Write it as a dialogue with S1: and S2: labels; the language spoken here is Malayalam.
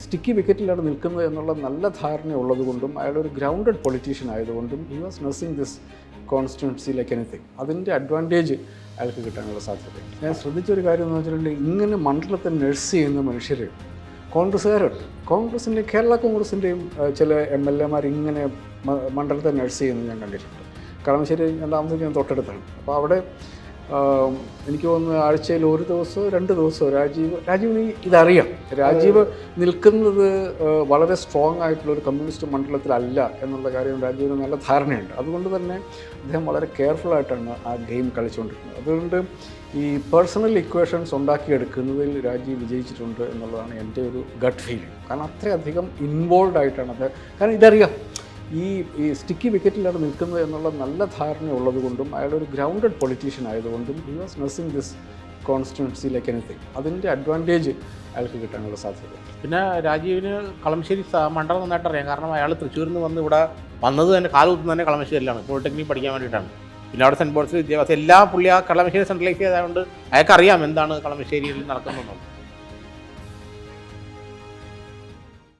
S1: സ്റ്റിക്കി വിക്കറ്റിലാണ് നിൽക്കുന്നത് എന്നുള്ള നല്ല ധാരണയുള്ളത് കൊണ്ടും അയാളൊരു ഗ്രൗണ്ടഡ് പൊളിറ്റീഷ്യൻ ആയതുകൊണ്ടും he was nursing this constituency like anything. അതിൻ്റെ അഡ്വാൻറ്റേജ് അയാൾക്ക് കിട്ടാനുള്ള സാധ്യത. ഞാൻ ശ്രദ്ധിച്ചൊരു കാര്യം എന്ന് വെച്ചിട്ടുണ്ടെങ്കിൽ ഇങ്ങനെ മണ്ഡലത്തെ നഴ്സ് ചെയ്യുന്ന മനുഷ്യർ കോൺഗ്രസ്സുകാരുണ്ട്. കോൺഗ്രസിൻ്റെയും കേരള കോൺഗ്രസിൻ്റെയും ചില MLA ഇങ്ങനെ മണ്ഡലത്തെ നഴ്സ് ചെയ്യുന്നത് ഞാൻ കണ്ടിട്ടുണ്ട്. കളമശ്ശേരി ഞാൻ താമസിക്കുന്നത് തൊട്ടടുത്താണ്. അപ്പോൾ അവിടെ എനിക്ക് തോന്നുന്നു ആഴ്ചയിൽ ഒരു ദിവസമോ 2 ദിവസമോ രാജീവിന് ഇതറിയാം. രാജീവ് നിൽക്കുന്നത് വളരെ സ്ട്രോങ് ആയിട്ടുള്ളൊരു കമ്മ്യൂണിസ്റ്റ് മണ്ഡലത്തിലല്ല എന്നുള്ള കാര്യം രാജീവിന് നല്ല ധാരണയുണ്ട്. അതുകൊണ്ട് തന്നെ അദ്ദേഹം വളരെ കെയർഫുള്ളായിട്ടാണ് ആ ഗെയിം കളിച്ചുകൊണ്ടിരുന്നത്. അതുകൊണ്ട് ഈ പേഴ്സണൽ ഇക്വേഷൻസ് ഉണ്ടാക്കിയെടുക്കുന്നതിൽ രാജീവ് വിജയിച്ചിട്ടുണ്ട് എന്നുള്ളതാണ് എൻ്റെ ഒരു ഗട്ട് ഫീലിംഗ്. കാരണം അത്രയധികം ഇൻവോൾവ് ആയിട്ടാണ് അത്. കാരണം ഇതറിയാം, ഈ സ്റ്റിക്കി വിക്കറ്റിലാണ് നിൽക്കുന്നത് എന്നുള്ള നല്ല ധാരണയുള്ളത് കൊണ്ടും അയാളൊരു ഗ്രൗണ്ടഡ് പൊളിറ്റീഷ്യൻ ആയതുകൊണ്ടും he was nursing this constituency like anything. അതിൻ്റെ അഡ്വാൻറ്റേജ് അയാൾക്ക് കിട്ടാനുള്ള സാധ്യത.
S2: പിന്നെ രാജീവിന് കളമശ്ശേരി മണ്ഡലം നന്നായിട്ട് അറിയാം. കാരണം അയാൾ തൃശ്ശൂരിൽ നിന്ന് വന്ന് ഇവിടെ വന്നത് തന്നെ കാലുകുത്തുന്നത് തന്നെ കളമശ്ശേരിയിലാണ്, പോളിടെക്നിക് പഠിക്കാൻ വേണ്ടിയിട്ടാണ്. പിന്നെ അവിടെ സെൻറ്റ് പോൾസിൽ വിദ്യാഭ്യാസം എല്ലാം പുള്ളി ആ കളമശ്ശേരി സെൻട്രലൈസ് ചെയ്തതുകൊണ്ട് അയാൾക്കറിയാം എന്താണ് കളമശ്ശേരിയിൽ നടക്കുന്നതെന്നുള്ളത്.